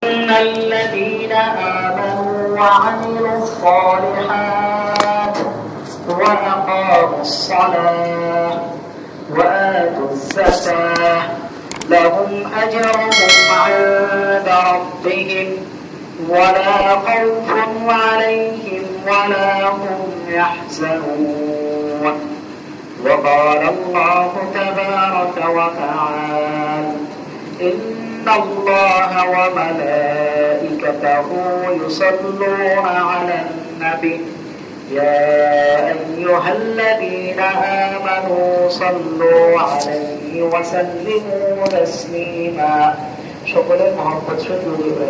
إن الذين آمنوا وعملوا الصالحات وأقاموا الصلاة وآتوا الزكاة لهم أجرهم عند ربهم ولا خوف عليهم ولا هم يحزنون. وقال الله تبارك وتعالى إن الله وملائكته يصلون على النبي يا أيها الذين آمنوا صلوا عليه وسلموا تسليما. شكرا محمد شكرا.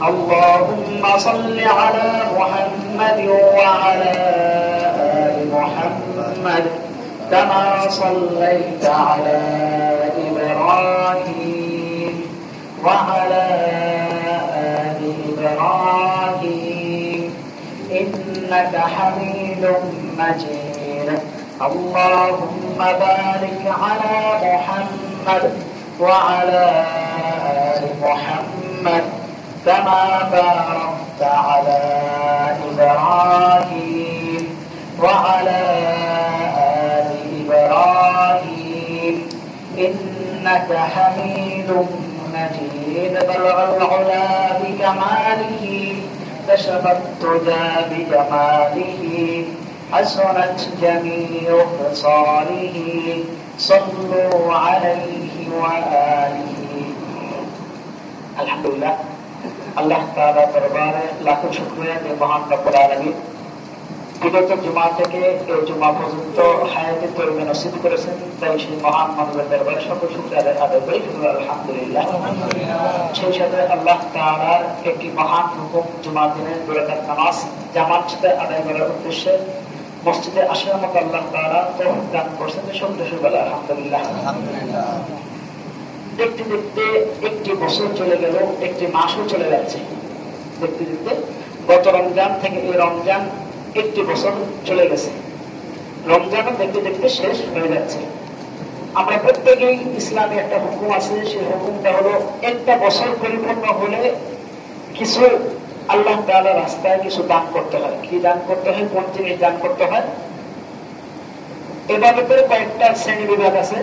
اللهم صل على محمد وعلى آل محمد كما صليت على إبراهيم وعلى آل إبراهيم إنك حميد مجيد. اللهم بارك على محمد وعلى آل محمد كما باركت على إبراهيم وعلى آل إبراهيم إنك حميد مجيد. بلغ العلا بكماله كشف الدجى بجماله حسنت جميع خصاله صلوا عليه وآله. আলহামদুলিল্লাহ, আল্লাহ তাআলা দরবারে লাখো শুকরিয়া যে মহান রব্বুল আলামিন বিগত জুমা থেকে এই জুমা পর্যন্ত হায়াতে তৈরি নসিব করেছেন, তাই সেই মহান মানবের দরবারে সকল শুকরিয়া আদায় করি আলহামদুলিল্লাহ। সেই সাথে আল্লাহ তাআলার একটি মহান হুকুম জুমা দিনের দুই রাকাত নামাজ জামাত সাথে আদায় করার উদ্দেশ্যে মসজিদে আসার মতো আল্লাহ তাআলা তৌফিক দান করেছেন। শুকরিয়া আলহামদুলিল্লাহ। দেখতে দেখতে একটি বছর চলে গেল, একটি মাসও চলে যাচ্ছে। দেখতে দেখতে গত রমজান থেকে এই রমজান একটি বছর চলে গেছে, রমজানও দেখতে দেখতে শেষ হয়ে যাচ্ছে। আমরা প্রত্যেকেই ইসলামে একটা হুকুম আছে, সেই হুকুমটা হলো একটা বছর পরিপূর্ণ হলে কিছু আল্লাহ তাআলার রাস্তায় কিছু দান করতে হয়। কি দান করতে হয়, কোন জিনিস দান করতে হয়? ইবাদতের কয়েকটা শ্রেণী বিভাগ আছে।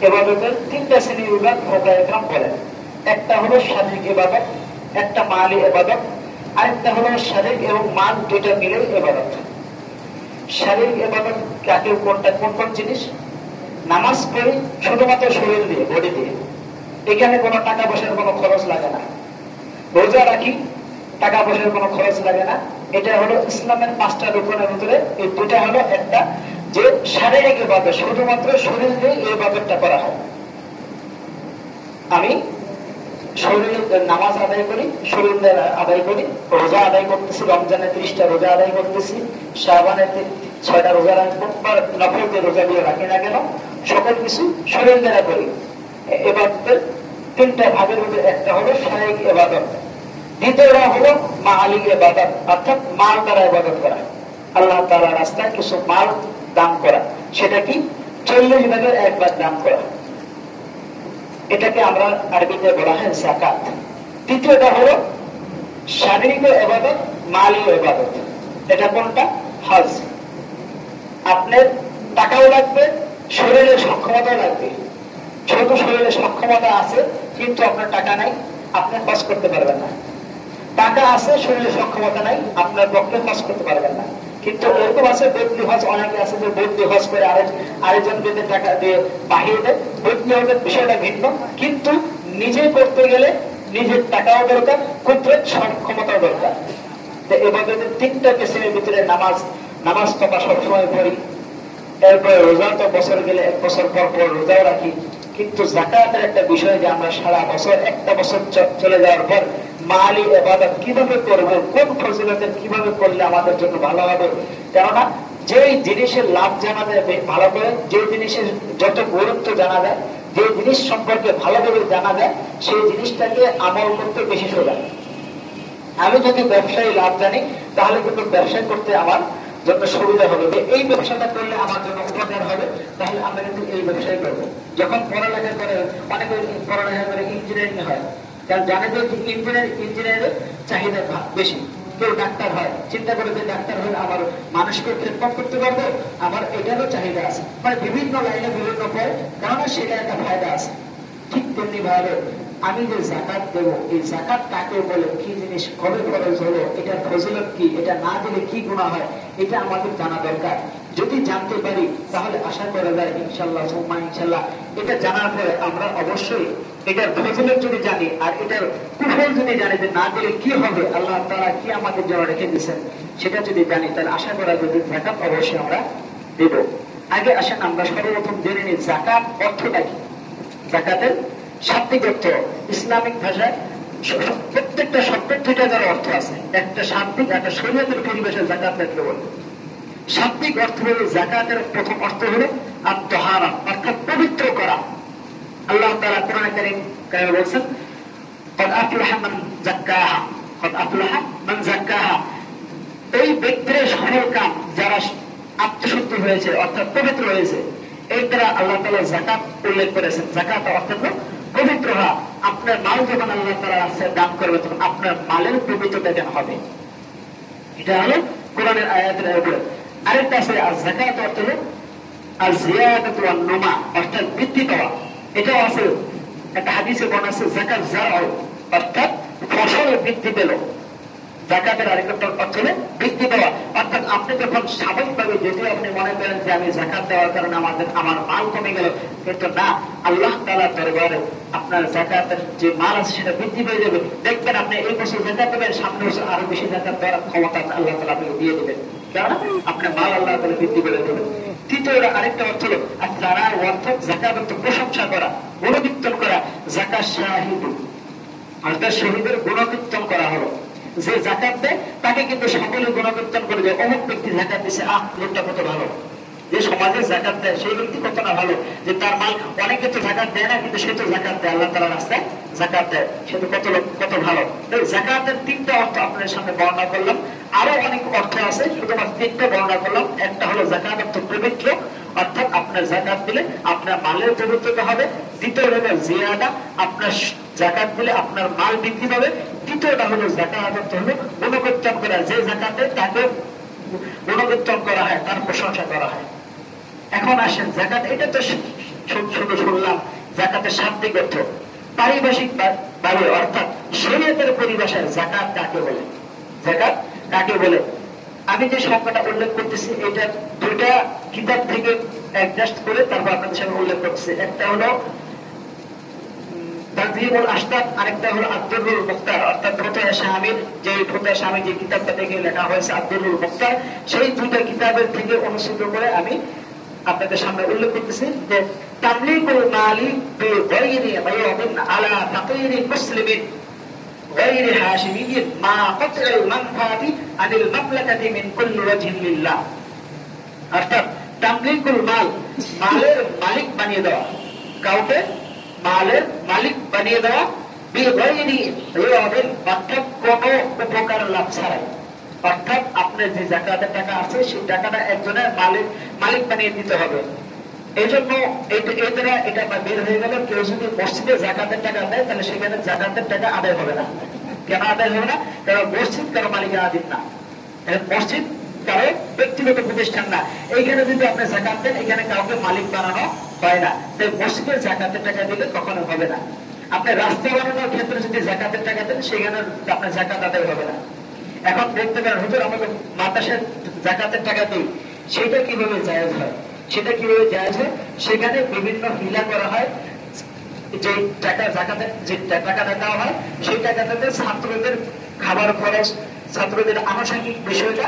ইবাদতের তিনটা শ্রেণী বিভাগ ফুকাহায়ে কেরাম বলেন। একটা হলো শারীরিক ইবাদত, একটা মালি ইবাদত, আরেকটা হলো শারীরিক এবং মাল দুইটা মিলে ইবাদত। শারীরিক ইবাদত কাকে কোনটা কোন কোন জিনিস? নামাজ পড়ি শুধুমাত্র শরীর দিয়ে, বডি দিয়ে, এখানে কোনো টাকা পয়সার কোনো খরচ লাগে না। রোজা রাখি, টাকা পয়সার কোনো খরচ লাগে না। এটা হলো ইসলামের পাঁচটা রুকনের ভিতরে এই দুটা হলো একটা, যে শারীরিক ইবাদত শুধুমাত্র শরীর দিয়ে এই ইবাদতটা করা হয়। আমি শরীরের নামাজ আদায় করি, শরীর আদায় করি, রোজা আদায় করতেছি, রমজানে 30টা রোজা আদায় করতেছি, শাবানে 6টা রোজা রাখবো, নফল দিয়ে রোজা দিয়ে রাখি না কেন, সকল কিছু শরীর দ্বারা করি। ইবাদতের তিনটা ভাগের মধ্যে একটা হলো শারীরিক ইবাদত, দ্বিতীয়টা হলো মালি ইবাদত, অর্থাৎ মাল দ্বারা ইবাদত করা, আল্লাহ তাআলার রাস্তায় কিছু মাল দান করা। সেটা কি? 40 ভাগের 1 ভাগ দান করা। এটাকে আমরা আরবিতে বলা হয় যাকাত। তৃতীয়টা হলো শারীরিক ইবাদত, মালি ইবাদত। এটা কোনটা? হজ। আপনার টাকাও লাগবে, শরীরের সক্ষমতা লাগবে। ছোট শরীরে সক্ষমতা আছে কিন্তু আপনার টাকা নাই, আপনি হজ করতে পারবেন না। টাকা আছে, শরীরের সক্ষমতা নাই, আপনার পক্ষে হজ করতে পারবেন না। কিন্তু এরকম আছে বদলি হজ, অনেকে আছে যে বদলি হজ করে আরেকজন যদি টাকা দিয়ে বাহিয়ে দেয়। বদলি হজের বিষয়টা ভিন্ন, কিন্তু নিজে করতে গেলে নিজের টাকাও দরকার, কুদরত সক্ষমতাও দরকার। তো এভাবে তিনটা কিসিমের ভিতরে নামাজ তো সবসময় পড়ি, এরপরে রোজা তো বছর গেলে 1 বছর পর পর রোজাও রাখি। কিন্তু যাকাতের একটা বিষয় যে আমরা সারা বছর, একটা বছর চলে যাওয়ার পর মালি ইবাদত কিভাবে করব, কোন ফজিলতের কিভাবে করলে আমাদের জন্য ভালো হবে। কেননা যে জিনিসের লাভ জানা যায় ভালো করে, যে জিনিসের যত গুরুত্ব জানা যায়, যে জিনিস সম্পর্কে ভালোভাবে জানা যায়, সেই জিনিসটাকে আমল করতে বেশি সোজা। আমি যদি ব্যবসায়ী লাভ জানি, তাহলে কিন্তু ব্যবসা করতে আমার যত সুবিধা হবে, এই ব্যবসাটা করলে আমার জন্য উপকার হবে, তাহলে আমরা কিন্তু এই ব্যবসায় করবো। যখন পড়ালেখা করে, অনেকে পড়ালেখা করে ইঞ্জিনিয়ারিং হয়, কারণ জানে যে ইঞ্জিনিয়ারের চাহিদা বেশি। কেউ ডাক্তার হয়, চিন্তা করে যে ডাক্তার হলে আমার মানুষকে খেদমত করতে পারবো, আমার এটারও চাহিদা আছে। মানে বিভিন্ন লাইনে বিভিন্ন পথ, কারণ সেটা একটা ফায়দা আছে। ঠিক তেমনি ভাবে আমি যে জাকাত দেব, এই জাকাত কাকে বলে, কি জিনিস, কবে খরচ হলো, এটার ফজিলত কি, এটা না দিলে কি গুনাহ হয়, এটা আমাদের জানা দরকার। যদি জানতে পারি তাহলে আশা করা যায় ইনশাল্লাহ সুম্মা ইনশাল্লাহ এটা জানার পরে আমরা অবশ্যই এটার ফজিলত যদি জানি আর এটার কুফল যদি জানি যে না দিলে কি হবে, আল্লাহ তাআলা কি আমাদের জন্য রেখে দিয়েছেন, সেটা যদি জানি তাহলে আশা করা যায় যে যাকাত অবশ্যই আমরা দেব। আগে আসেন আমরা সর্বপ্রথম জেনে নিই জাকাত অর্থটা কি। জাকাতের শাব্দিক অর্থ ইসলামিক ভাষায় প্রত্যেকটা শব্দের দুইটা যার অর্থ আছে, একটা শাব্দিক, একটা শরীয়তের পরিবেশে জাকাত দেখতে বলে। শাব্দিক অর্থ হলো জাকাতের প্রথম অর্থ হলো আত-তাহারা, অর্থাৎ পবিত্র করা। আল্লাহ তাআলা কোরআনে কারীমে বলেছেন ক্বাদ আফলাহা মান যাক্কাহা, ক্বাদ আফলাহা মান যাক্কাহা। এই ব্যক্তির সফল কাম যারা আত্মশুদ্ধি হয়েছে অর্থাৎ পবিত্র হয়েছে, এই দ্বারা আল্লাহ তাআলা যাকাত উল্লেখ করেছেন। যাকাত অর্থাৎ পবিত্র হওয়া। আপনার মাল যখন আল্লাহ তাআলা রাস্তায় দান করবে তখন আপনার মালের পবিত্রতা যেন হবে। এটা হলো কোরআনের আয়াতের উপরে। আরেকটা আছে যাকাত অর্থ হলো আয-জিয়াদাতু ওয়ান-নুমা, অর্থাৎ বৃদ্ধি পাওয়া। এটাও আছে একটা হাদিসে বলা আছে যাকাত জারউ, অর্থাৎ ফসল বৃদ্ধি পেল। জাকাতের আরেকটা অর্থ হলো বৃদ্ধি পাওয়া, অর্থাৎ আপনি যখন স্বাভাবিকভাবে যদি আপনি মনে করেন যে আমি জাকাত দেওয়ার কারণে আমার মাল কমে গেল, কিন্তু না, আল্লাহ তাআলার দরবারে আপনার জাকাতের যে মাল আছে সেটা বৃদ্ধি পেয়ে যাবে। দেখবেন আপনি এই বছর জাকাত দেবেন, সামনে বছর আরো বেশি জাকাত দেওয়ার ক্ষমতা আল্লাহ তাআলা আপনাকে দিয়ে দেবেন, কারণ আপনার মাল আল্লাহ তাআলা বৃদ্ধি করে দেবেন। তৃতীয় আরেকটা অর্থ হলো আত-তারার অর্থ জাকাত অর্থ প্রশংসা করা, গুণকীর্তন করা। যাকাত শাহিদ, অর্থাৎ শহীদের গুণকীর্তন করা হলো। যে জাকাত দেয় তাকে কিন্তু সকলে গুণকীর্তন করে যে অমুক ব্যক্তি জাকাত দিচ্ছে, লোকটা কত ভালো। যে সমাজে জাকাত দেয় সেই ব্যক্তি কত না ভালো, যে তার মাল, অনেকে তো জাকাত দেয় না কিন্তু সে তো জাকাত দেয়, আল্লাহ তাআলার রাস্তায় জাকাত দেয়, সে তো কত ভালো। জাকাতের তিনটা অর্থ আপনাদের সামনে বর্ণনা করলাম, আরো অনেক অর্থ আছে, শুধুমাত্র তিনটা বর্ণনা করলাম। একটা হলো জাকাত অর্থ পবিত্র, অর্থাৎ আপনার জাকাত দিলে আপনার মালের পবিত্রতা হবে। দ্বিতীয় হলো জিয়াদা, আপনার জাকাত দিলে আপনার মাল বৃদ্ধি পাবে। তৃতীয়টা হলো জাকাত অর্থ হলো গুণকীর্তন করা, যে জাকাতে তাকে গুণকীর্তন করা হয়, তার প্রশংসা করা হয়। এখন আসেন জাকাত, এটা তো শুধু শুনলাম জাকাতের শাব্দিক অর্থ। পারিভাষিক ভাবে অর্থাৎ শরীয়তের পরিভাষায় জাকাত কাকে বলে, জাকাত কাকে বলে, আমি যে সংখ্যাটা উল্লেখ করতেছি এটা দুইটা কিতাব থেকে অ্যাডজাস্ট করে তারপর আপনাদের সামনে উল্লেখ করতেছি। একটা হলো তাযীবুল আশতাত, আরেকটা হলো আদ-দুররুল মুখতার, অর্থাৎ ফতোয়া শামিল, যে ফতোয়া শামিল যে কিতাবটা থেকে লেখা হয়েছে আদ-দুররুল মুখতার, সেই দুইটা কিতাবের থেকে অনুসৃত করে আমি আপনাদের সামনে উল্লেখ করতেছি যে তামলিকুল মালি বিগাইরি গায়রিন আলা ফাকিরি মুসলিমিন গায়রি হাশিমিয়্যিন মা কাতআল মানফাতি আনিল মামলাকাতি মিন কুল্লি ওয়াজহিন লিল্লাহ। অর্থাৎ তামলিকুল মাল, মালের মালিক বানিয়ে দেওয়া, কাউকে মালের মালিক বানিয়ে দেওয়া, বিগাইরি গায়রিন, অর্থাৎ কোনো উপকার লাভ ছাড়াই। অর্থাৎ আপনার যে জাকাতের টাকা আছে সেই টাকাটা একজনের মালিক বানিয়ে দিতে হবে। এই জন্য এটা বের হয়ে গেল, কেউ যদি মসজিদে জাকাতের টাকা দেয় তাহলে সেখানে জাকাতের টাকা আদায় হবে না। কেন আদায় হবে না? কারণ মসজিদ কারো মালিকানাধীন না, মসজিদ কারো ব্যক্তিগত প্রতিষ্ঠান না। এইখানে যদি আপনি জাকাত দেন, এখানে কাউকে মালিক বানানো হয় না, তাই মসজিদের জাকাতের টাকা দিলে কখনো হবে না। আপনি রাস্তা বানানোর ক্ষেত্রে যদি জাকাতের টাকা দেন, সেখানে আপনার জাকাত আদায় হবে না। এখন দেখতে পারেন হুজুর আমাকে মাদ্রাসার জাকাতের টাকা দিই, সেটা কিভাবে জায়েজ হয়? সেটা কিভাবে জায়েজ হয়? সেখানে বিভিন্ন হিলা করা হয়। যে টাকা জাকাতের যে টাকাটা দেওয়া হয় সেই টাকাটাতে ছাত্রদের খাবার খরচ, ছাত্রদের আনুষঙ্গিক বিষয়টা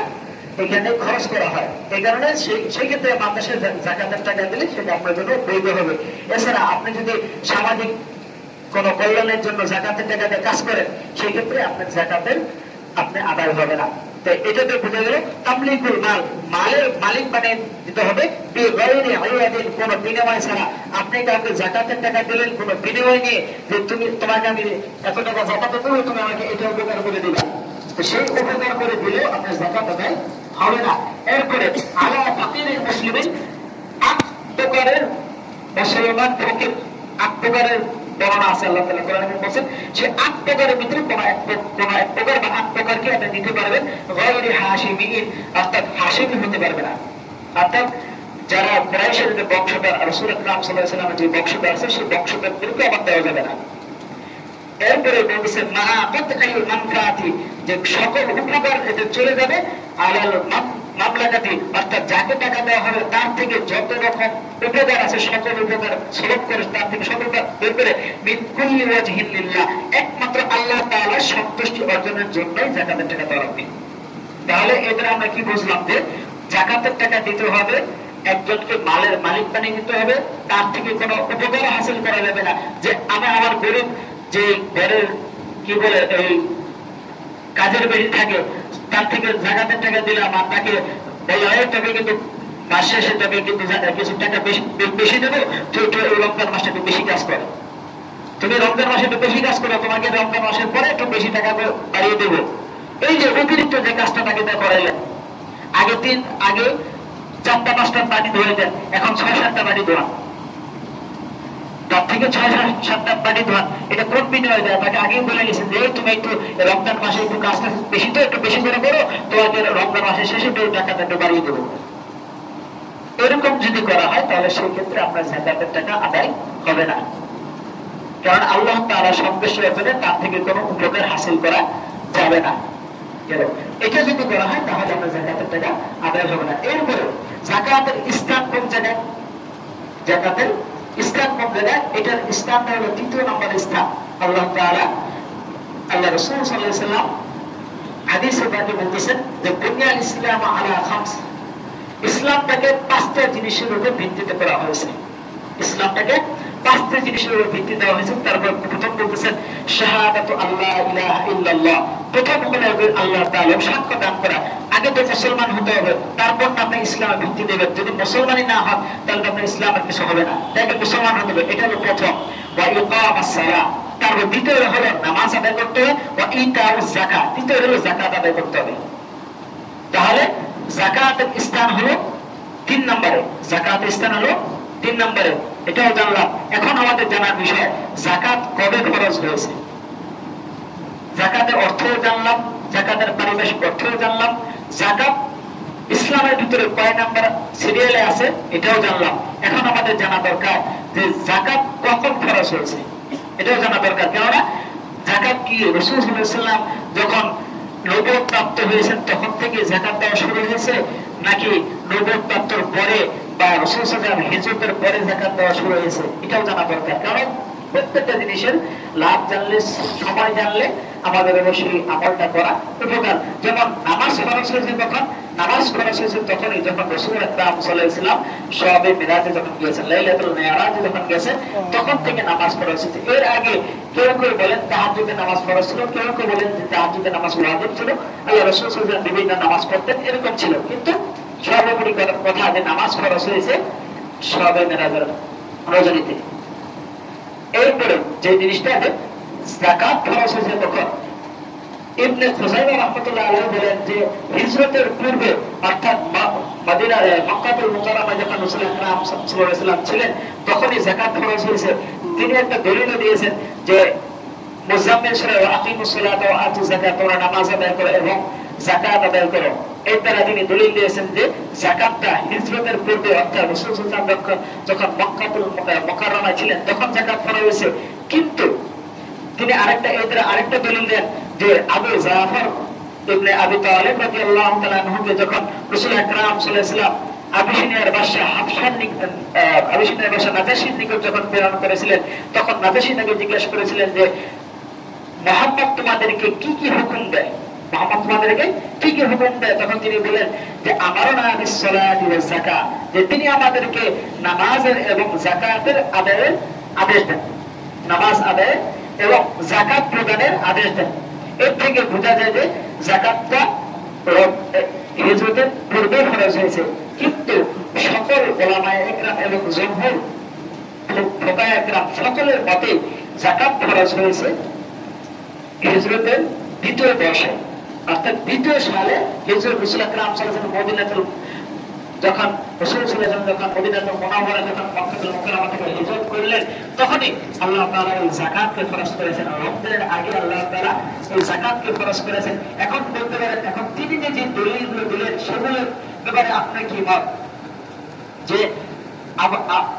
এখানে খরচ করা হয়। এই কারণে সেই ক্ষেত্রে মাদ্রাসার জাকাতের টাকা দিলে সেটা আপনার জন্য বৈধ হবে। এছাড়া আপনি যদি সামাজিক কোন কল্যাণের জন্য জাকাতের টাকাতে কাজ করেন, সেই ক্ষেত্রে আপনার জাকাতের আপনি আদায় হবে না। তাই এটাতে বোঝা গেল তামলিকুল মাল, মালের মালিক বানিয়ে দিতে হবে বিগাইরি আইয়াদিন, কোন বিনিময় ছাড়া। আপনি কাউকে জাকাতের টাকা দিলেন কোন বিনিময় নিয়ে, যে তোমাকে আমি এত টাকা জাকাত দেবো, তুমি আমাকে এটা উপকার করে দিবা, তো সেই উপকার করে দিলেও আপনার জাকাত আদায় হবে না। এরপরে আলা ফাকিরিল মুসলিমিন, 8 প্রকারের মুসলমান ফকির, 8 প্রকারের বর্ণনা আছে আল্লাহ তাআলা কোরআনে বলেছেন সে 8 প্রকারের ভিতরে কোন এক প্রকার বা 8 প্রকারকে আপনি দিতে পারবেন গায়রি হাশিমিন, অর্থাৎ হাশিমি হতে পারবে না, অর্থাৎ যারা কুরাইশের যে বংশধর রাসূল আকরাম সাল্লাল্লাহু আলাইহি ওয়াসাল্লামের যে বংশধর আছে সেই বংশধরদেরকে আবার দেওয়া যাবে না। এরপরে বলছে মা কতআইল মানফাতি, যে সকল উপকার এতে চলে যাবে আলাল মামলাকাতি, অর্থাৎ যাকে টাকা দেওয়া হবে তার থেকে যত রকম উপকার আছে সকল উপকার সুলভ করে তার থেকে সকল বের করে মিন কুল্লি ওয়াজহিন লিল্লাহ, একমাত্র আল্লাহ তাআলার সন্তুষ্টি অর্জনের জন্যই যাকাতের টাকা দেওয়া হবে। তাহলে এদের আমরা কি বুঝলাম যে যাকাতের টাকা দিতে হবে, একজনকে মালের মালিক বানিয়ে দিতে হবে, তার থেকে কোনো উপকার হাসিল করা যাবে না। যে আমি আমার গরিব যে ঘরের কি বলে এই কাজের বেশি থাকে তার থেকে যাকাতের টাকা দিলাম আর তাকে তবে কিন্তু মাস শেষে তবে কিন্তু কিছু টাকা বেশি দেবো, তুই এই রমজান মাসে একটু বেশি কাজ করো, তুমি রমজান মাসে একটু বেশি কাজ করো, তোমাকে রমজান মাসের পরে একটু বেশি টাকা বাড়িয়ে দেবো। এই যে অতিরিক্ত যে কাজটা তাকে করাইলেন, আগে 4টা 5টা বাড়ি ধরে দেন, এখন 6-7টা বাড়ি ধোয়ান, তার থেকে 6-7টা বাড়ি ধোয়ান, এটা কোন বিনিময় দেয়? তাকে আগেই বলে গেছেন যে তুমি একটু রমজান মাসে একটু কাজটা বেশি তো একটু বেশি করে করো, তোমাকে রমজান মাসের শেষে একটু টাকাটা একটু বাড়িয়ে দেবো। এরকম যদি করা হয় তাহলে সেই ক্ষেত্রে আপনার যাকাতের টাকা আদায় হবে না, কারণ আল্লাহ তাআলা সন্তুষ্ট হয়ে তার থেকে কোনো উপকার হাসিল করা যাবে না। এটা যদি করা হয় তাহলে আপনার যাকাতের টাকা আদায় হবে না। এরপরে যাকাতের স্থান কোন জায়গায়? যাকাতের স্থান কোন জায়গায়? এটার স্থানটা হলো 3য় নম্বরের স্থান। আল্লাহ তাআলা আল্লাহ রাসূল সাল্লাল্লাহু আলাইহি ওয়াসাল্লাম হাদিসে পাকে বলতেছেন যে বুনিয়াল ইসলাম আলা খামস, ইসলামটাকে 5টা জিনিসের উপর ভিত্তিতে করা হয়েছে। ইসলামটাকে 5টা জিনিসের উপর ভিত্তি দেওয়া হয়েছে। তারপর প্রথম বলতেছেন শাহাদাতু আল্লাহ ইলাহা ইল্লাল্লাহ, প্রথম হলো আল্লাহ তাআলা সাক্ষ্য দান করা। আগে তো মুসলমান হতে হবে, তারপর আপনি ইসলামের ভিত্তি দেবেন। যদি মুসলমানই না হন তাহলে আপনার ইসলামের কিছু হবে না, তাই মুসলমান হতে হবে, এটা হলো প্রথম। ওয়া ইকামাস সালাহ, তারপর দ্বিতীয় হলো নামাজ আদায় করতে হবে। ওয়া ইতাউজ যাকাত, তৃতীয় হলো যাকাত আদায় করতে হবে। তাহলে যাকাতের স্থান হলো 3 নম্বরে, যাকাতের স্থান হলো 3 নম্বরে, এটাও জানলাম। এখন আমাদের জানার বিষয় যাকাত কবে খরচ হয়েছে, যাকাতের অর্থও জানলাম, যাকাতের পারিভাষিক অর্থও জানলাম, যাকাত ইসলামের ভিতরে কয় নাম্বার সিরিয়ালে আছে এটাও জানলাম। এখন আমাদের জানা দরকার যে যাকাত কখন খরচ হয়েছে, এটাও জানা দরকার। কেননা যাকাত কি রাসূল সাল্লাল্লাহু আলাইহি ওয়াসাল্লাম যখন নবুয়ত প্রাপ্ত হয়েছেন তখন থেকে যাকাত দেওয়া শুরু হয়েছে, নাকি নবুয়ত প্রাপ্তর পরে বা রাসূল সাল্লাল্লাহু আলাইহি ওয়াসাল্লাম হিজরতের পরে যাকাত দেওয়া শুরু হয়েছে, এটাও জানা দরকার। কারণ প্রত্যেকটা জিনিসের লাভ জানলে, সময় জানলে আমাদের অবশ্যই আমলটা করা উপকার। যেমন নামাজ খরচ হয়েছে কখন? নামাজ খরচ হয়েছে তখনই যখন রাসূল আকরাম সাল্লাল্লাহু আলাইহি ওয়াসাল্লাম শবে মিরাজে যখন গিয়েছেন, লাইলাতুল মিরাজে যখন গেছেন তখন থেকে নামাজ খরচ হয়েছে। এর আগে কেউ কেউ বলেন তাহাজ্জুদের নামাজ খরচ ছিল, কেউ কেউ বলেন যে তাহাজ্জুদের নামাজ ওয়াজিব ছিল, আল্লাহ রাসূল সাল্লাল্লাহু আলাইহি ওয়াসাল্লাম বিভিন্ন নামাজ পড়তেন, এরকম ছিল। কিন্তু সর্বোপরি কথা যে নামাজ খরচ হয়েছে শবে মিরাজের রজনীতে। এরপরে যে জিনিসটা যাকাত খরচ হয়েছে তখন ইবনে খুযাইমা রাহমাতুল্লাহ আলাইহি বলেন যে হিজরতের পূর্বে অর্থাৎ মদিনার মক্কাতুল মুকাররমায় যখন রাসূল আকরাম সাল্লাল্লাহু আলাইহি ওয়াসাল্লাম ছিলেন তখনই যাকাত খরচ হয়েছে। তিনি একটা দলিল দিয়েছেন যে মুজাম্মিল সূরা ওয়া আকিমুস সালাতা ওয়া আতুজ যাকাত, তোমরা নামাজ আদায় করো এবং যাকাত আদায় করো। এর দ্বারা তিনি দলিল দিয়েছেন যে যাকাতটা হিজরতের পূর্বে অর্থাৎ রাসূল সাল্লাল্লাহু আলাইহি ওয়াসাল্লাম যখন মক্কাতুল মুকাররমায় ছিলেন তখন যাকাত খরচ হয়েছে। কিন্তু তিনি আরেকটা দলিল দেন যে আবু জাফর ইবনে আবি তালিব রাদিয়াল্লাহু তাআলা আনহুকে যখন রাসূল আকরাম সাল্লাল্লাহু আলাইহি ওয়াসাল্লাম আবিসিনিয়ার বাদশা আবিসিনিয়ার বাদশা নাজাশীর নিকট যখন প্রেরণ করেছিলেন তখন নাজাশী তাকে জিজ্ঞাসা করেছিলেন যে মুহাম্মদ তোমাদেরকে কি কি হুকুম দেয়, মুহাম্মদ তোমাদেরকে কি কি হুকুম দেয়? তখন তিনি বলেন যে আমারনা বিস-সালাতি ওয়াজ যাকাত, যে তিনি আমাদেরকে নামাজের এবং যাকাতের আদায়ের আদেশ দেন, নামাজ আদায় এবং যাকাত প্রদানের আদেশ দেন। এর থেকে বোঝা যায় যে যাকাতটা হিজরতের পূর্বে খরচ হয়েছে। কিন্তু সকল উলামায়ে ইকরাম এবং জমহুর ফুকাহায়ে ইকরাম সকলের মতে যাকাত খরচ হয়েছে হিজরতের 2য় বর্ষে, অর্থাৎ 2য় সালে হিজরত রাসূল আকরাম সাল্লাল্লাহু আলাইহি ওয়াসাল্লাম যখন রাসূল সাল্লাল্লাহু আলাইহি ওয়াসাল্লাম যখন মদিনাতুল মুনাওয়ারা যখন মক্কাতুল মুকাররমা থেকে হিজরত করলেন, তখনই আল্লাহ তাআলা এই যাকাতকে ফরজ করেছেন। রমজানের আগে আল্লাহ তাআলা এই যাকাতকে ফরজ করেছেন। এখন বলতে পারেন, এখন তিনি যে দলিলগুলো দিলেন সেগুলোর ব্যাপারে আপনার কি মত? যে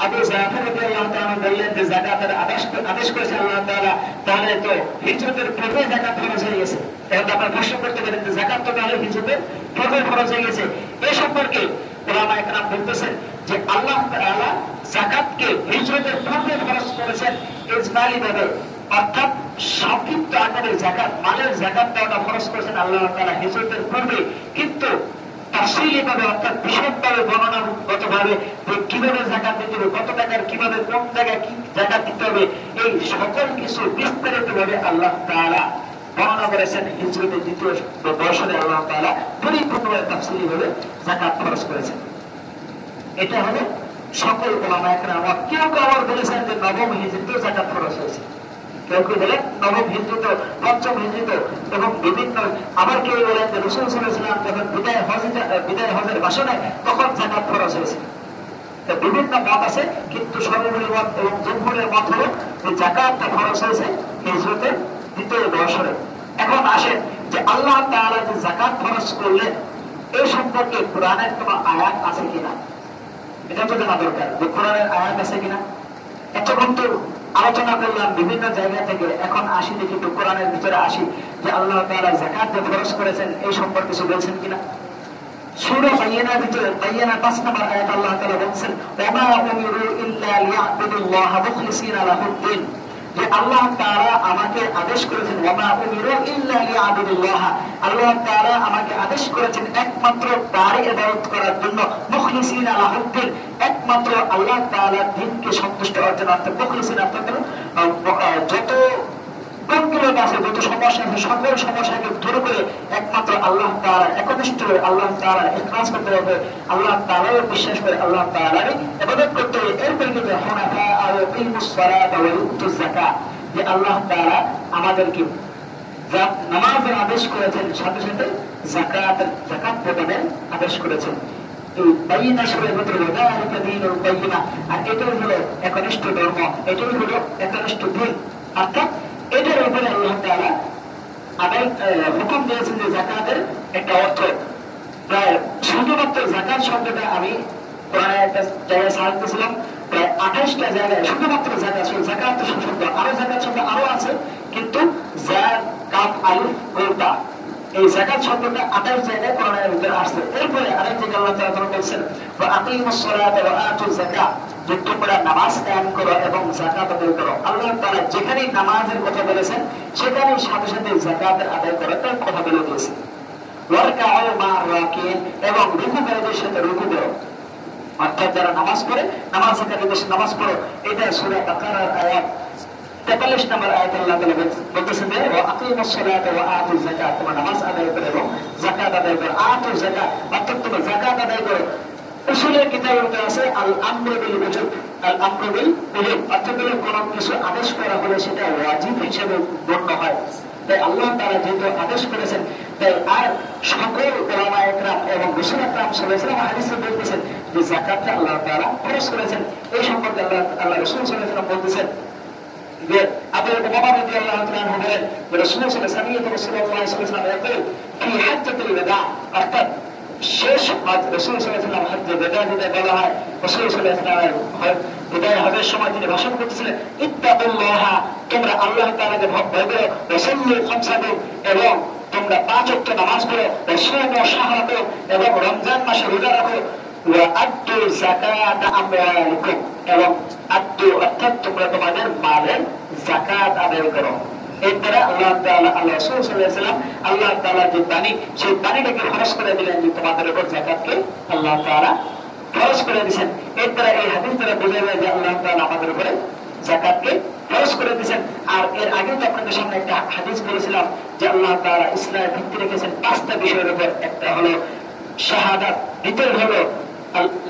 আবু জাফর রাদিয়াল্লাহু তাআলা বললেন যে যাকাতের আদেশ করেছে আল্লাহ তাআলা, তাহলে তো হিজরতের পূর্বে যাকাত ফরজ হয়ে গেছে। এখন আপনারা প্রশ্ন করতে পারেন যে যাকাত তো তাহলে হিজরতের পূর্বে ফরজ হয়ে গেছে। এই সম্পর্কে উলামায়ে কেরাম বলতেছেন যে আল্লাহ তাআলা যাকাতকে হিজরতের পূর্বে ফরজ করেছেন ইজমালি ভাবে, অর্থাৎ সংক্ষিপ্ত আকারে যাকাত, মালের যাকাত দেওয়াটা ফরজ করেছেন আল্লাহ তাআলা হিজরতের পূর্বে। কিন্তু তাফসীলিভাবে অর্থাৎ বিশদভাবে বর্ণনাগতভাবে কিভাবে যাকাত দিতে হবে, কত টাকার কিভাবে কোন জায়গায় কি যাকাত দিতে হবে, এই সকল কিছু বিস্তারিতভাবে আল্লাহ তাআলা বর্ণনা করেছেন হিজরতের দ্বিতীয় বর্ষে। আল্লাহ তাআলা পরিপূর্ণভাবে তাফসীলিভাবে যাকাত ফরজ করেছেন। এটা হলো সকল উলামায়ে কেরাম। কেউ কেউ আবার বলেছেন যে নবম হিজরিতেও যাকাত ফরজ হয়েছে, কেউ কেউ বলেন নবম হিজরিত, পঞ্চম হিজরিত, এবং বিভিন্ন। আবার কেউ বলেন যে রাসূল সাল্লাল্লাহু আলাইহি ওয়াসাল্লাম যখন বিদায় হজের ভাষণে তখন যাকাত ফরজ হয়েছে। বিভিন্ন মত আছে, কিন্তু সর্বোপরি মত এবং জমহুরের মত হলো যে যাকাতটা ফরজ হয়েছে হিজরতের দ্বিতীয় বর্ষে। এখন আসেন যে আল্লাহ তাআলা যে যাকাত ফরজ করলেন এই সম্পর্কে কোরআনের কোন আয়াত আছে কিনা, এটা তো জানা দরকার যে কোরআনের আয়াত আছে কিনা। এতক্ষণ তো আলোচনা করলাম বিভিন্ন জায়গা থেকে, এখন আসি দেখি একটু কোরআনের ভিতরে আসি যে আল্লাহ তাআলা যাকাত যে ফরজ করেছেন এই সম্পর্কে কিছু বলছেন কিনা। সূরা বাইয়িনার ভিতরে 5 নম্বর আয়াত আল্লাহ তাআলা বলেছেন ওয়া মা উমিরু ইল্লা লিয়াবুদুল্লাহা মুখলিসিনা লাহুদ-দ্বীন, যে আল্লাহ তাআলা আমাকে আদেশ করেছেন, ওয়া মা উমিরু ইল্লা লিয়াবুদুল্লাহা, আল্লাহ তাআলা আমাকে আদেশ করেছেন একমাত্র তারই ইবাদত করার জন্য, মুখলিসিনা লাহুদ-দ্বীন, একমাত্র আল্লাহ তাআলার দ্বীনকে সন্তুষ্ট অর্জন। অর্থাৎ মুখলিসিনা অর্থাৎ যত কোনগুলো আছে, যত সমস্যা আছে, সকল সমস্যাকে দূর করে একমাত্র আল্লাহ তাআলা একনিষ্ঠ হয়ে আল্লাহ তাআলার ইখলাস করতে হবে, আল্লাহ তাআলাকে বিশ্বাস করে আল্লাহ তাআলারই ইবাদত করতে হবে। এরপরে কিন্তু হুনাফা আর ইকিমুস সালাতা ওয়া ইউতুজ যাকাত, যে আল্লাহ তাআলা আমাদেরকে নামাজের আদেশ করেছেন, সাথে সাথে যাকাত প্রদানের আদেশ করেছেন। এই বাইয়িনা সূরার ভিতরে যালিকা দীনুল কাইয়্যিমা, আর এটাই হলো একনিষ্ঠ ধর্ম, এটাই হলো একনিষ্ঠ দ্বীন। অর্থাৎ এটার উপরে আল্লাহ তাআলা হুকুম দিয়েছেন যে যাকাতের একটা অর্থ। প্রায় শুধুমাত্র যাকাত শব্দটা আমি কোরআনে একটা জায়গায় সার্চ দিয়েছিলাম, প্রায় 28টা জায়গায় শুধুমাত্র যাকাত শব্দ, আরো যাকাত শব্দ আরো আছে, কিন্তু যাকাত আলিফ গোলটা, এই যাকাত শব্দটা 28 জায়গায় কোরআনের ভিতরে আসছে। এরপরে আরেক জায়গায় আল্লাহ তাআলা বলেছেন ওয়া আকিমুস সালাতা ওয়া আতুজ যাকাত, যে তোমরা নামাজ কায়েম করো এবং যাকাত আদায় করো। আল্লাহ তাআলা যেখানেই নামাজের কথা বলেছেন সেখানেই সাথে সাথে যাকাতের আদায় করার কথা বলে দিয়েছেন। ওয়ারকাউ মা'আর রাকিন, এবং রুকুকারীদের সাথে রুকু করো। অর্থাৎ যারা নামাজ পড়ে, নামাজকারীদের সাথে নামাজ পড়ো। এটা সূরা বাকারার আয়াত 43 নম্বর আয়াত আল্লাহ তাআলা বলতেছেন যে ওয়া আকিমুস সালাতা ওয়া আতুজ যাকাত, তোমরা নামাজ আদায় করো এবং যাকাত আদায় করো। আতুজ যাকাত অর্থাৎ তোমরা যাকাত আদায় করো। উসুলের কিতাবের মধ্যে আছে আল আমরু বিল উজুব, আল আমরু বিল উজুব অর্থাৎ কোনো কিছু আদেশ করা হলে সেটা ওয়াজিব হিসেবে গণ্য হয়। তাই আল্লাহ তাআলা যেহেতু আদেশ করেছেন, তাই আর সকল উলামায়ে কেরাম এবং রাসূল আকরাম সাল্লাল্লাহু আলাইহি ওয়াসাল্লাম হাদিসে বলতেছেন যে যাকাতটা আল্লাহ তাআলা ফরজ করেছেন। এই সম্পর্কে আল্লাহ রাসূল সাল্লাল্লাহু আলাইহি ওয়াসাল্লাম বলতেছেন যে আবু উমামা রাদিয়াল্লাহু তাআলা বলেন যে রাসূল সাল্লাল্লাহু আলাইহি ওয়াসাল্লাম বলেন ফি হাজ্জাতুল ওয়াদা, অর্থাৎ শেষ হজ রাসূল সাল্লাল্লাহু আলাইহি ওয়াসাল্লাম হজ্জে ওয়াদা যেটা বলা হয়, রাসূল সাল্লাল্লাহু আলাইহি ওয়াসাল্লাম বিদায় হজের সময় তিনি ভাষণ করতেছিলেন ইত্তাকুল্লাহা, তোমরা আল্লাহ তাআলাকে ভয় করো, ওয়াসাল্লু খামসাকুম, এবং তোমরা 5 ওয়াক্ত নামাজ পড়ো, ওয়াসুমু শাহরাকুম, এবং রমজান মাসে রোজা রাখো, ওয়া আদ্দু যাকাতা আমওয়ালিকুম, এবং আদ্দু অর্থাৎ তোমরা তোমাদের মালের যাকাত আদায় করো। এর দ্বারা আল্লাহ তাআলা রাসূল সাল্লাল্লাহু আলাইহি ওয়াসাল্লাম আল্লাহ তাআলা যে বাণী, সেই বাণীটাকে ফরজ করে দিলেন যে তোমাদের উপর যাকাতকে আল্লাহ তাআলা ফরজ করে দিয়েছেন। এর দ্বারা এই হাদিস দ্বারা বোঝা যায় যে আল্লাহ তাআলা আমাদের উপরে যাকাতকে ফরজ করে দিয়েছেন। আর এর আগে তো আপনাদের সামনে একটা হাদিস বলেছিলাম যে আল্লাহ তাআলা ইসলামের ভিত্তি রেখেছেন 5টা বিষয়ের উপর। একটা হলো শাহাদাত, দ্বিতীয় হলো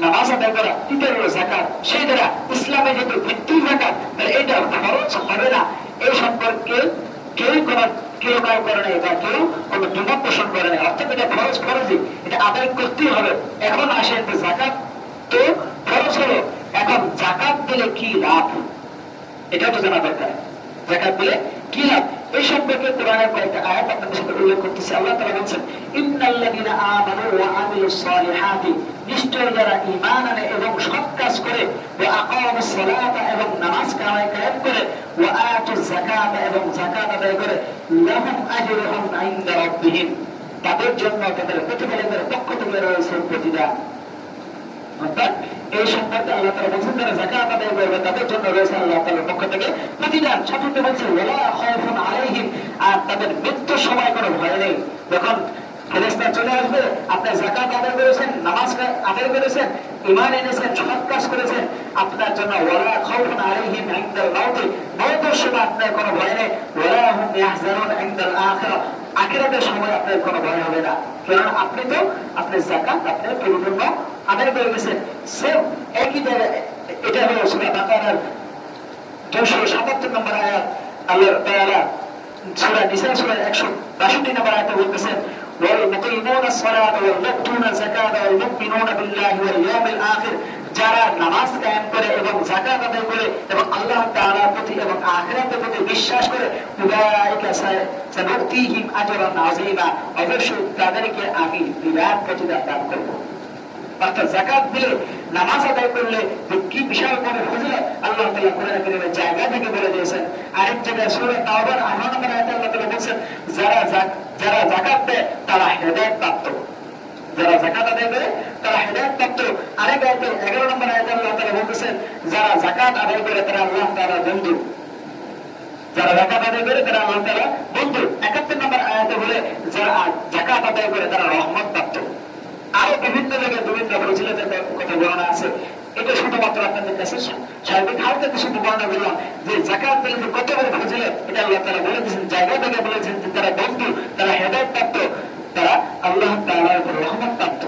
নামাজ আদায় করা, তৃতীয় হলো যাকাত। সেই দ্বারা ইসলামে যেহেতু ভিত্তি যাকাত, তাহলে এটা খরচ হবে না, এই সম্পর্কে কেউ কোনো কেউ কাউ করে নাই বা কেউ কোনো দ্বিমত পোষণ করে নাই, অর্থাৎ এটা ফরজ ফরজই, এটা আদায় করতেই হবে। এখন আসেন জাকাত তো ফরজ হলো, এখন জাকাত দিলে কি লাভ এটাও তো জানা দরকার। জাকাত দিলে কি লাভ এই সম্পর্কে কোরআনের কয়েকটা আয়াত আপনাদের সাথে উল্লেখ করতেছে। আল্লাহ তাআলা বলছেন ইন্নাল্লাযীনা আমানু ওয়া আমিলুস সালিহাতি, নিশ্চয় যারা ঈমান আনে এবং সৎ কাজ করে, ওয়া আকামুস সালাতা এবং নামাজ কায়েম করে, ওয়া আতুজ যাকাতা এবং যাকাত আদায় করে, লাহুম আজরুহুম ইনদা রাব্বিহিম, তাদের জন্য তাদের প্রতিফলের পক্ষ থেকে রয়েছে প্রতিদান। অর্থাৎ এই সম্পর্কে আল্লাহ তাআলা বলেছেন যারা যাকাত আদায় করবে তাদের জন্য রয়েছে আল্লাহ তাআলার পক্ষ থেকে প্রতিদান। সাথে বলছেন ওয়ালা খাউফুন আলাইহিম, আর তাদের মৃত্যুর সময় কোনো ভয় নেই। যখন ফেরেশতা চলে আসবে, আপনি যাকাত আদায় করেছেন, নামাজ আদায় করেছেন, ঈমান এনেছেন, সৎ কাজ করেছেন, আপনার জন্য ওয়ালা খাউফুন আলাইহিম ইনদাল মাউত, মওতের সময় আপনার কোনো ভয় নেই। ওয়ালা হুম ইয়াহজানুন ইনদাল আখিরাহ, আখিরাতের সময় আপনার কোনো ভয় হবে না, কারণ আপনি তো আপনার যাকাত আপনি পরিপূর্ণ আদায় করে গেছেন। সেম একই জায়গায় এটা হলো সূরা বাকারার 277 নম্বর আয়াত। আল্লাহ তাআলা সূরা নিসা সূরার 162 নম্বর আয়াতে বলতেছেন ওয়াল মুকিমুনা সলাতা ওয়াল মুতুনা যাকাতা ওয়াল মুমিনুনা বিল্লাহি ওয়াল ইয়াউমিল আখির, যারা নামাজ কায়েম করে এবং যাকাত আদায় করে এবং আল্লাহ তাআলার প্রতি এবং আখিরাতের প্রতি বিশ্বাস করে, উলাইকা সানুতিহিম আজরান আযীমা, অবশ্যই তাদেরকে আমি বিরাট প্রতিদান দান করব। অর্থাৎ যাকাত দিলে নামাজ আদায় করলে কি বিশাল বড় ফজিলত আল্লাহ তাআলা কোরআনে কারীমের জায়গা থেকে বলে দিয়েছেন। আরেক জায়গায় সূরা তাওবার 18 নম্বর আয়াতে আল্লাহ তাআলা বলেছেন যারা যাকাত দেয় তারা হেদায়েত প্রাপ্ত, যারা যাকাত আদায় করে তারা হেদায়েত প্রাপ্ত। আরেক আয়াতে 11 নম্বর আয়াতে আল্লাহ তাআলা বলেছেন যারা যাকাত আদায় করে তারা আল্লাহ তাআলার বন্ধু, যারা যাকাত আদায় করে তারা আল্লাহ তাআলার বন্ধু। 71 নম্বর আয়াতে বলে যারা যাকাত আদায় করে তারা রহমত প্রাপ্ত। আরো বিভিন্ন জায়গায় বিভিন্ন ফজিলতের কথা বর্ণনা আছে। এটা শুধুমাত্র আপনাদের কাছে সার্বিক হালকা কিছু বর্ণনা করলাম যে যাকাত দিলে যে কত বড় ফজিলত এটা আল্লাহ তাআলা বলে দিয়েছেন। জায়গা থেকে বলেছেন যে তারা বন্ধু, তারা হেদায়েত প্রাপ্ত, তারা আল্লাহ তাআলার উপর রহমত প্রাপ্ত।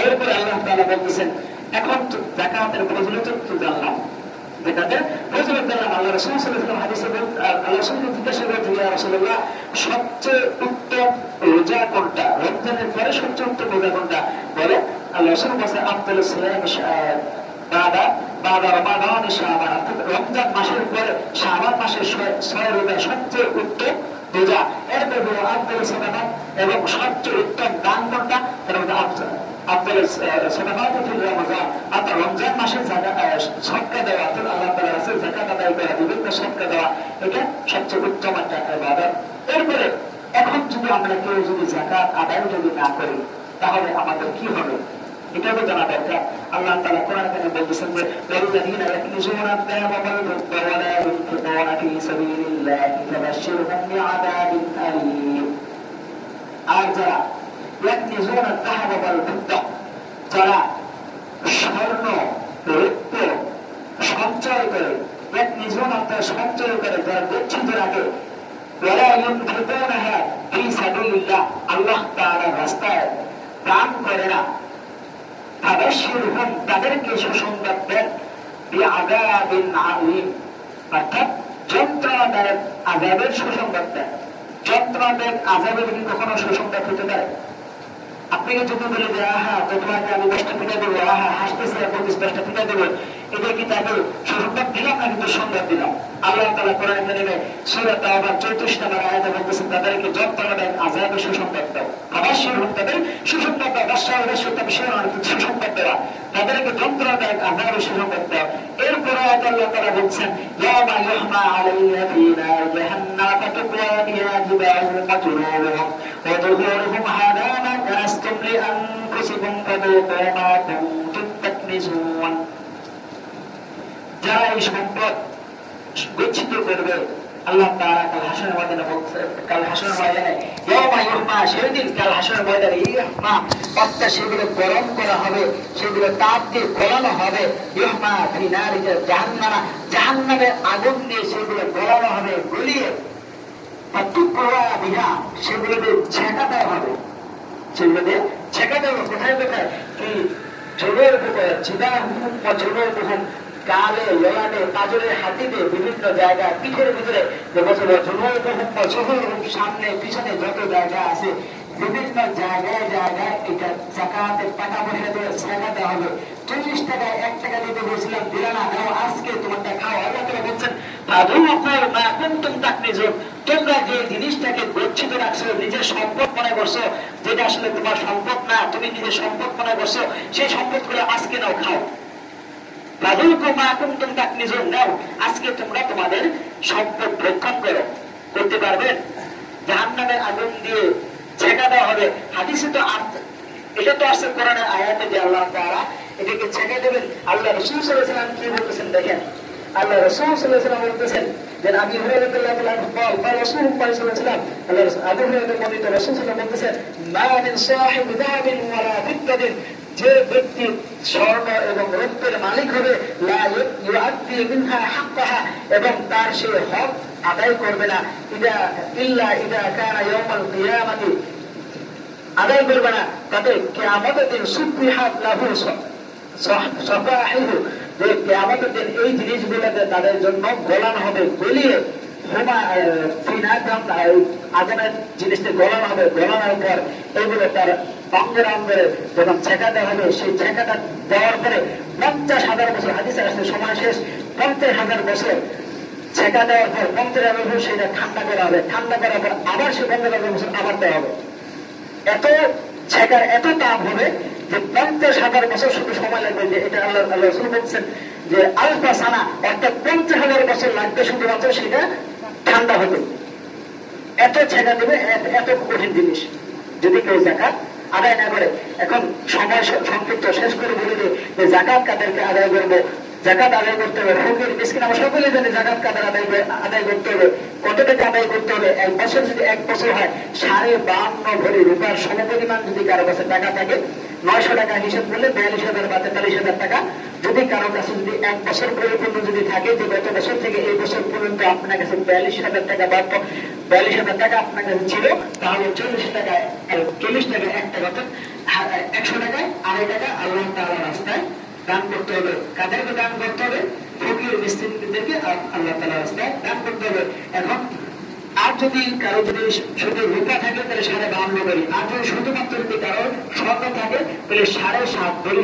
এরপরে আল্লাহ তাআলা বলতেছেন এখন তো যাকাতের ফজিলত তো জানলাম, যাকাতের ফজিলত জানলাম। আল্লাহ রাসূল সাল্লাল্লাহু আলাইহি ওয়াসাল্লাম হাদিসে আল্লাহ রাসূল জিজ্ঞাসা করেছেন ইয়া রাসূলুল্লাহ সবচেয়ে উত্তম রোজা কোনটা, রমজানের পরে সবচেয়ে উত্তম রোজা কোনটা? বলে আল্লাহ রাসূল বলেছেন আফদালুস সিয়াম বাদা রমাদান শাবান, রমজান মাসের পরে শাবান মাসের 6 রোজা সবচেয়ে উত্তম রোজা। এরপর হলো আফদালুস সাদাকাত, এবং সবচেয়ে উত্তম দান কোনটা? এর মধ্যে আফদালুস সাদাকাত ফিল রমাদান, অর্থাৎ রমজান মাসে সদকা দেওয়া, অর্থাৎ আল্লাহ তাআলা রাসূল যাকাত আদায় করা, বিভিন্ন সদকা দেওয়া, এটা সবচেয়ে উত্তম একটা ইবাদত। এরপরে এখন যদি আমরা কেউ যদি যাকাত আদায় যদি না করি তাহলে আমাদের কি হবে এটা তো জানা দরকার। আল্লাহ তাআলা কোরআনে কারিমে বলছেন যে ওয়াল্লাযীনা ইয়াকনিজুনা আয-যাহাবা ওয়াল ফিদ্দা ওয়া লা ইউনফিকুনা ফী সাবিলিল্লাহি ফাবাশশিরহুম বিআযাবিন আলীম। আর যারা ইয়াকনিজুনা আয-যাহাবা ওয়াল ফিদ্দা, যারা স্বর্ণ রৌপ্য সঞ্চয় করে, ইয়াকনিজুনা সঞ্চয় করে, যারা গচ্ছিত রাখে, ওয়ালা ইউনফিকুনাহা ফী সাবিলিল্লাহ, আল্লাহ তাআলার রাস্তায় দান করে না, ফাবাশশিরহুম তাদেরকে সুসংবাদ দেন বিআযাবিন আলীম, অর্থাৎ যন্ত্রণাদায়ক আযাবের সুসংবাদ দেন। যন্ত্রণাদায়ক আযাবের কি কখনো সুসংবাদ হতে পারে? আপনাকে যদি বলে যে আহা তোমাকে আমি 10টা পিঠা দেবো, আহা হাসতেছে 10টা পিঠা দেবো, এটা কি তাকে সুসংবাদ দিলাম নাকি দুঃসংবাদ দিলাম? আল্লাহ তাআলা কোরআনে কারিমে সূরা তাওবার 34 নম্বর আয়াতে বলতেছেন তাদেরকে যন্ত্রণাদায়ক আযাবের সুসংবাদ দাও। ফাবাশশিরহুম তাদের সুসংবাদ দাও, বাশশারা বিষয় সুসংবাদ দেওয়া, তাদেরকে যন্ত্রণাদায়ক আযাবের সুসংবাদ দাও। এরপরে আল্লাহ তাআলা বলছেন ইয়াওমা ইউহমা আলাইহা ফী নারি জাহান্নাম ফাতুকওয়া বিহা জিবাহুহুম ওয়া জুনুবুহুম ওয়া যুহুরুহুম হাদা মা কানাস্তুম লিআনফুসিকুম ফাযুকূ মা কুনতুম তাকনিজুন। যারা এই সম্পদ গচ্ছিত করবে আল্লাহ তাআলা কাল হাসরের ময়দানে কাল হাসরের ময়দানে ইয়াওমা ইউহমা, সেদিন কাল হাসরের ময়দানে ইউহমা অর্থাৎ সেগুলো গরম করা হবে, সেগুলো তাপ দিয়ে গলানো হবে। ইউহমা ফী নারি জাহান্নাম, জাহান্নামের আগুন দিয়ে সেগুলো গলানো হবে, গলিয়ে ফাতুকওয়া বিহা সেগুলো দিয়ে ছেঁকা দেওয়া হবে, সেগুলো দিয়ে ছেঁকা দেওয়া। কোথায় কোথায়? কি জোরের উপরে জিবাহুহুম ওয়া জুনুবুহুম, গালে, ললাটে, পাজরের হাতিতে, বিভিন্ন জায়গায়, পিঠের ভিতরে সামনে পিছনে যত জায়গা আছে বিভিন্ন জায়গায় জায়গায় এটা জাকাতের টাকা পয়সা দিয়ে জায়গা দেওয়া হবে। 40 টাকায় 1 টাকা দিতে বলছিলাম, দিলা না, নাও আজকে তোমারটা খাও। আল্লাহ তাআলা বলছেন তোমরা যে জিনিসটাকে গচ্ছিত রাখছো, নিজের সম্পদ মনে করছো, যেটা আসলে তোমার সম্পদ না, তুমি নিজের সম্পদ মনে করছো, সেই সম্পদ গুলো আজকে নাও, খাও। নাও, আজকে তোমরা তোমাদের সম্পদ রক্ষণ করো। করতে পারবেন? জাহান্নামের আগুন দিয়ে ছেঁকা দেওয়া হবে। হাদিসে তো এটা তো আসছে কোরআনের আয়াতে যে আল্লাহ তাআলা এটাকে ছেঁকে দেবেন। আল্লাহ রাসূল সাল্লাল্লাহু আলাইহি ওয়াসাল্লাম কি বলতেছেন দেখেন। আল্লাহ রাসূল সাল্লাল্লাহু আলাইহি ওয়াসাল্লাম বলতেছেন যে আবু হুরায়রা রাদিয়াল্লাহু আনহু বলেন রাসূলুল্লাহ সাল্লাল্লাহু আলাইহি ওয়াসাল্লাম, আল্লাহ আবু হুরায়রা বর্ণিত রাসূল সাল্লাল্লাহু আলাইহি ওয়াসাল্লাম বলতেছেন, মা মিন সাহিবি যাহাবিন ওয়ালা ফিদ্দাতিন, যে ব্যক্তি স্বর্ণ এবং রৌপ্যের মালিক হবে, লা ইউআদ্দি মিনহা হাক্কাহা, এবং তার সেই হক আদায় করবে না, ইল্লা ইযা কানা ইয়াউমাল কিয়ামাতি, আদায় করবে না, তাতে কিয়ামতের দিন সুবহাত লাহু সাফাহিহু, যে কিয়ামতের দিন এই জিনিসগুলোতে তাদের জন্য গলানো হবে, গলিয়ে আগুনের জিনিসটা গলানো হবে। গলানোর পর এইগুলো তার অঙ্গের অঙ্গের যখন ছেঁকা দেওয়া হবে, সেই ছেঁকাটা দেওয়ার পরে 50,000 বছর, হাদিসে আসলে সময় শেষ, 50,000 বছর ছেঁকা দেওয়ার পর 50,000 বছর সেটা ঠান্ডা করা হবে। ঠান্ডা করার পর আবার সে 50,000 বছর আবার দেওয়া হবে। এত ছেঁকার এত তাপ হবে যে 50,000 বছর শুধু সময় লাগবে। যে এটা আল্লাহ রাসূল বলছেন যে আলফা সানা, অর্থাৎ 50,000 বছর লাগবে শুধুমাত্র সেটা ঠান্ডা হতে। এত ছেঁকা দেবে, এত কঠিন জিনিস। যদি কেউ যাকাত আদায় না করে, এখন সময় সংক্ষিপ্ত শেষ করে বলে যে যাকাত কাদেরকে আদায় করবো। যাকাত আদায় করতে হবে ফকির মিসকিন, আমরা সকলে জানি যাকাত কাদের আদায় করতে হবে। কত টাকা আদায় করতে হবে? 1 বছর যদি 1 বছর হয়, 52 ভরি রূপার সমপরিমাণ যদি কারো কাছে টাকা থাকে, 900 টাকা হিসেব করলে 42,000 বা 43,000 টাকা। যদি কারো কাছে যদি 1 বছর পর্যন্ত যদি থাকে, যে গত বছর থেকে এই বছর পর্যন্ত আপনার কাছে 42,000 টাকা বা 42,000 টাকা আপনার কাছে ছিল, তাহলে 40 টাকায় 1 টাকা, অর্থাৎ 100 টাকায় 2.5 টাকা আল্লাহ তাআলার রাস্তায় দান করতে হবে। কাদেরকে দান করতে হবে? ফকির মিসকিনদেরকে আল্লাহ তাআলার রাস্তায় দান করতে হবে। এখন আর যদি কারো যদি শুধু রূপা থাকে তাহলে 52.5 ভরি, আর যদি শুধুমাত্র যদি কারো স্বর্ণ থাকে তাহলে 7.5 ভরি।